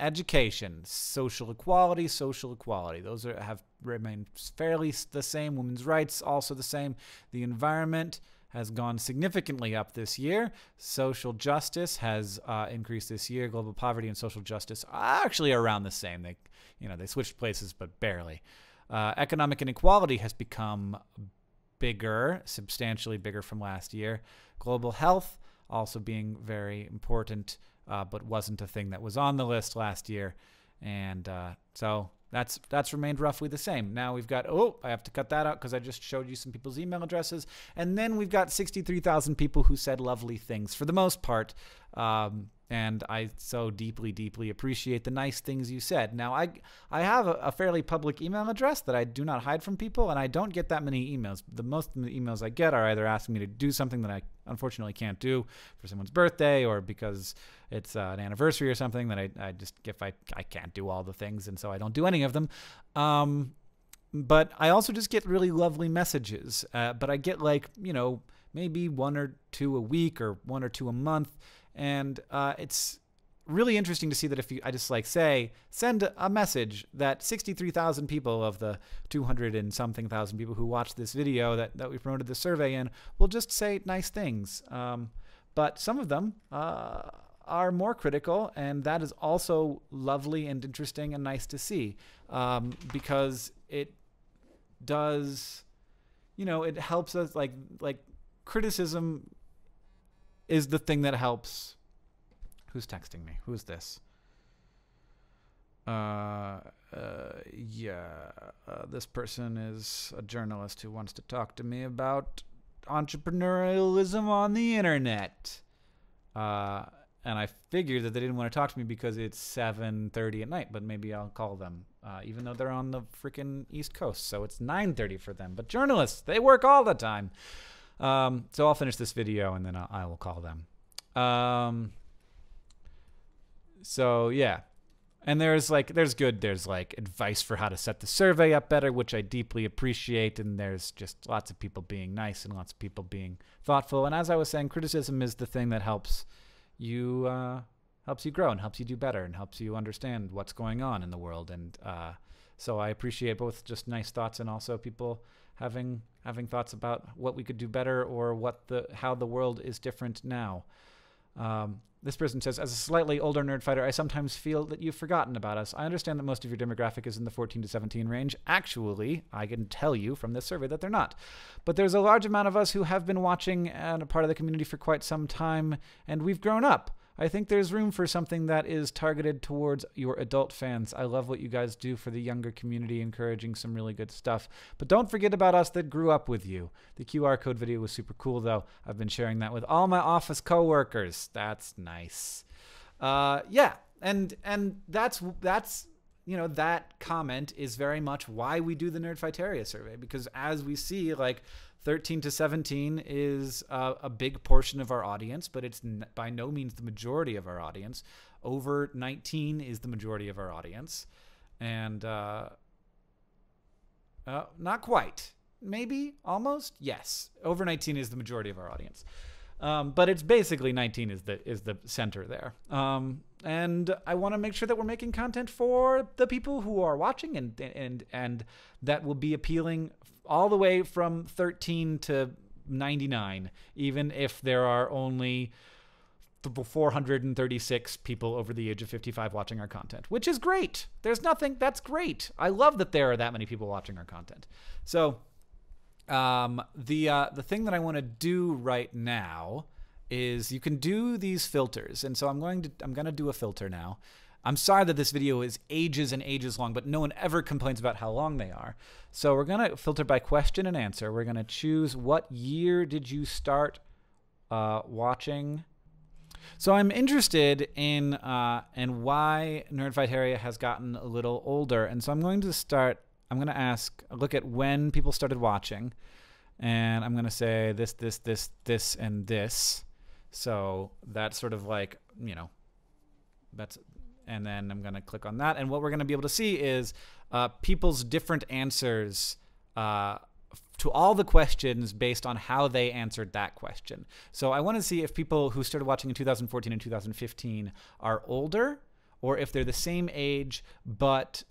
Social equality. Those have remained fairly the same. Women's rights also the same. The environment has gone significantly up this year. Social justice has increased this year. Global poverty and social justice are actually around the same. They switched places, but barely. Economic inequality has become bigger, substantially bigger from last year. Global health also being very important, but wasn't a thing that was on the list last year. And so that's remained roughly the same. Now we've got, I have to cut that out because I just showed you some people's email addresses. And then we've got 63,000 people who said lovely things for the most part. And I so deeply, deeply appreciate the nice things you said. Now, I have a fairly public email address that I do not hide from people, and I don't get that many emails. The most of the emails I get are either asking me to do something that I unfortunately can't do for someone's birthday, or because it's an anniversary or something that I can't do all the things, and so I don't do any of them. But I also just get really lovely messages. But I get maybe one or two a week or one or two a month. And it's really interesting to see that if I just send a message that 63,000 people of the 200 and something thousand people who watched this video that we promoted the survey in will just say nice things. But some of them are more critical, and that is also lovely and interesting and nice to see, because it does, it helps us, like criticism is the thing that helps. Who's texting me? Who's this? This person is a journalist who wants to talk to me about entrepreneurialism on the internet. And I figured that they didn't want to talk to me because it's 7:30 at night, but maybe I'll call them, even though they're on the freaking East Coast. So it's 9:30 for them. But journalists, they work all the time. So I'll finish this video and then I will call them. So yeah. And there's advice for how to set the survey up better, which I deeply appreciate. And there's just lots of people being nice and lots of people being thoughtful. And as I was saying, criticism is the thing that helps you grow and helps you do better and helps you understand what's going on in the world. And, so I appreciate both just nice thoughts and also people having thoughts about what we could do better or how the world is different now. This person says, as a slightly older nerdfighter, I sometimes feel that you've forgotten about us. I understand that most of your demographic is in the 14 to 17 range. Actually, I can tell you from this survey that they're not. But there's a large amount of us who have been watching and a part of the community for quite some time, and we've grown up. I think there's room for something that is targeted towards your adult fans. I love what you guys do for the younger community, encouraging some really good stuff. But don't forget about us that grew up with you. The QR code video was super cool, though. I've been sharing that with all my office coworkers. That's nice. Yeah, and that's that comment is very much why we do the Nerdfighteria survey, because as we see, 13 to 17 is a big portion of our audience, but it's by no means the majority of our audience. Over 19 is the majority of our audience. And not quite. Maybe, almost? Yes. Over 19 is the majority of our audience. But it's basically 19 is the center there. And I want to make sure that we're making content for the people who are watching and that will be appealing all the way from 13 to 99, even if there are only 436 people over the age of 55 watching our content, which is great. That's great. I love that there are that many people watching our content. So the thing that I want to do right now is you can do these filters. And so I'm going to do a filter now. I'm sorry that this video is ages and ages long, but no one ever complains about how long they are. So we're going to filter by question and answer. We're going to choose what year did you start watching So I'm interested in why Nerdfighteria has gotten a little older, and so I'm going to look at when people started watching, and I'm going to say this, and this. So that's sort of like, and then I'm going to click on that, and what we're going to be able to see is people's different answers to all the questions based on how they answered that question. So I want to see if people who started watching in 2014 and 2015 are older, or if they're the same age, but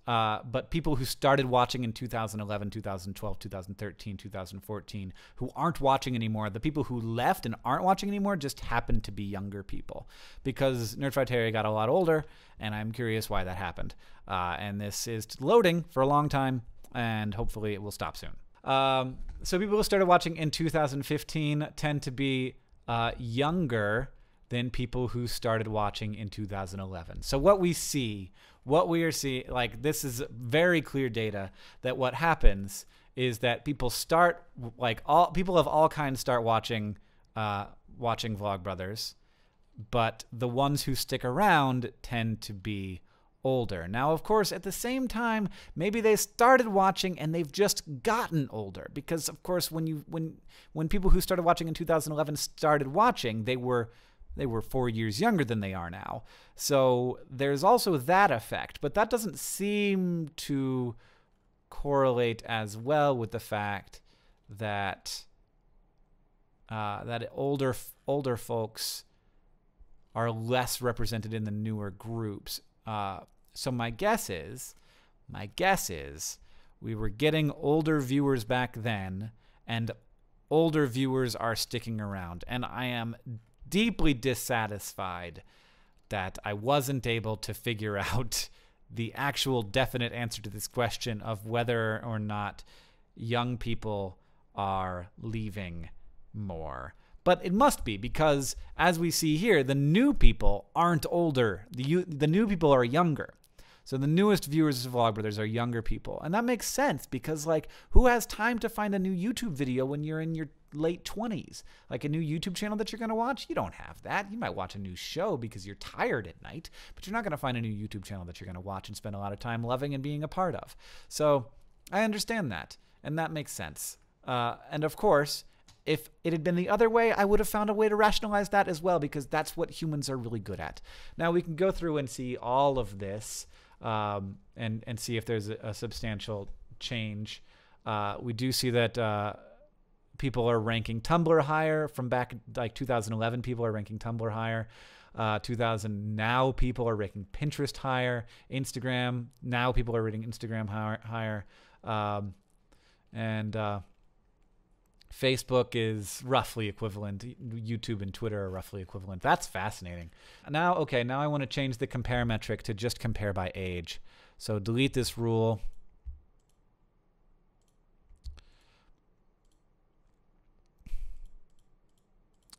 people who started watching in 2011, 2012, 2013, 2014, who aren't watching anymore. The people who left and aren't watching anymore just happen to be younger people, because Nerdfighteria got a lot older, and I'm curious why that happened. And this is loading for a long time, and hopefully it will stop soon. So people who started watching in 2015 tend to be younger than people who started watching in 2011. So what we are seeing, like, this is very clear data that what happens is that people start, like, people of all kinds start watching Vlogbrothers, but the ones who stick around tend to be older. Now, of course, at the same time, maybe they started watching and they've just gotten older, because of course when people who started watching in 2011 started watching, they were 4 years younger than they are now. So there's also that effect, but that doesn't seem to correlate as well with the fact that that older folks are less represented in the newer groups. So my guess is we were getting older viewers back then, and older viewers are sticking around. And I am deeply dissatisfied that I wasn't able to figure out the actual definite answer to this question of whether or not young people are leaving more. But it must be, because as we see here, the new people aren't older. The new people are younger. So the newest viewers of Vlogbrothers are younger people. And that makes sense, because, like, who has time to find a new YouTube video when you're in your late 20s? Like, a new YouTube channel that you're going to watch? You don't have that. You might watch a new show because you're tired at night, but you're not going to find a new YouTube channel that you're going to watch and spend a lot of time loving and being a part of. So I understand that, and that makes sense. And of course, if it had been the other way, I would have found a way to rationalize that as well, because that's what humans are really good at. Now we can go through and see all of this and see if there's a substantial change. We do see that people are ranking Tumblr higher from back like 2011. People are ranking Tumblr higher. 2000 now people are ranking Pinterest higher. Instagram now people are rating Instagram higher. And Facebook is roughly equivalent. YouTube and Twitter are roughly equivalent. That's fascinating. Now, okay, now I want to change the compare metric to just compare by age. So delete this rule.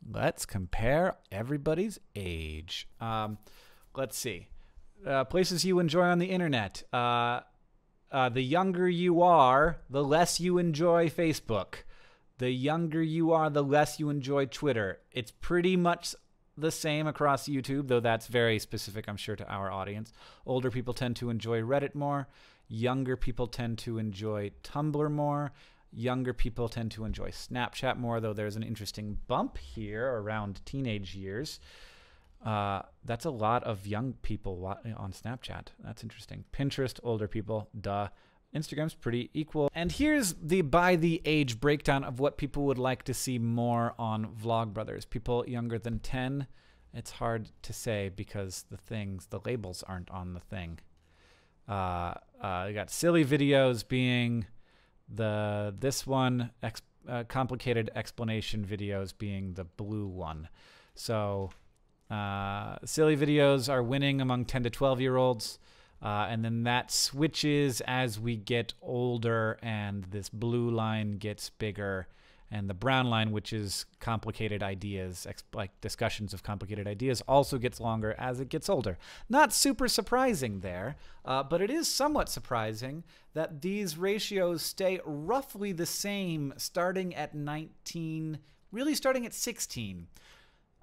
Let's compare everybody's age. Let's see. Places you enjoy on the internet. The younger you are, the less you enjoy Facebook. The younger you are, the less you enjoy Twitter. It's pretty much the same across YouTube, though that's very specific, I'm sure, to our audience. Older people tend to enjoy Reddit more. Younger people tend to enjoy Tumblr more. Younger people tend to enjoy Snapchat more, though there's an interesting bump here around teenage years. That's a lot of young people on Snapchat. That's interesting. Pinterest, older people, duh. Instagram's pretty equal. And here's the by the age breakdown of what people would like to see more on Vlogbrothers. People younger than 10, it's hard to say because the labels aren't on the thing. You got silly videos being this one, complicated explanation videos being the blue one. So silly videos are winning among 10 to 12-year-olds. And then that switches as we get older, and this blue line gets bigger, and the brown line, which is complicated ideas, like discussions of complicated ideas, also gets longer as it gets older. Not super surprising there, but it is somewhat surprising that these ratios stay roughly the same starting at 19, really starting at 16.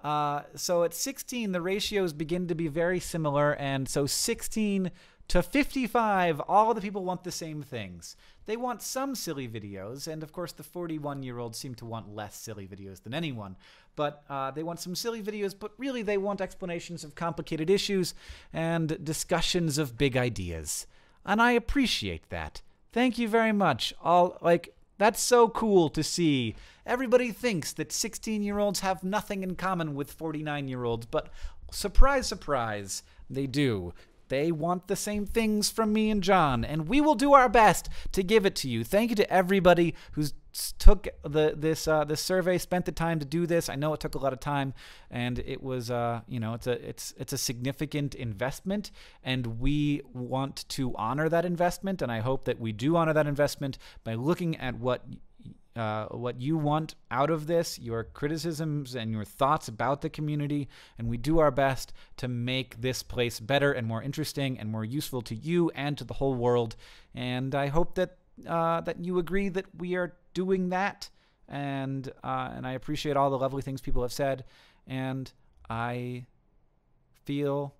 So at 16, the ratios begin to be very similar, and so 16 to 55, all the people want the same things. They want some silly videos, and of course the 41-year-olds seem to want less silly videos than anyone. But they want some silly videos, but really they want explanations of complicated issues and discussions of big ideas. And I appreciate that. Thank you very much. That's so cool to see. Everybody thinks that 16-year-olds have nothing in common with 49-year-olds, but surprise, surprise, they do. They want the same things from me and John, and we will do our best to give it to you. Thank you to everybody who's took this survey, spent the time to do this. I know it took a lot of time, and it was it's a significant investment, and we want to honor that investment, and I hope that we do honor that investment by looking at what you want out of this, your criticisms and your thoughts about the community, and we do our best to make this place better and more interesting and more useful to you and to the whole world. And I hope that you agree that we are doing that, and I appreciate all the lovely things people have said, and I feel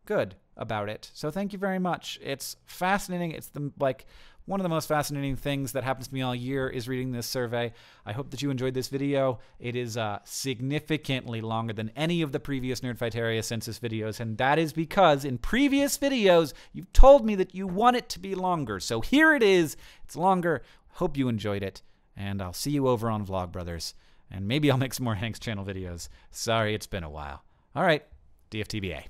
good about it. So thank you very much. It's fascinating. It's one of the most fascinating things that happens to me all year is reading this survey. I hope that you enjoyed this video. It is significantly longer than any of the previous Nerdfighteria census videos, and that is because in previous videos, you've told me that you want it to be longer. So here it is. It's longer. Hope you enjoyed it, and I'll see you over on Vlogbrothers, and maybe I'll make some more Hank's channel videos. Sorry, it's been a while. All right, DFTBA.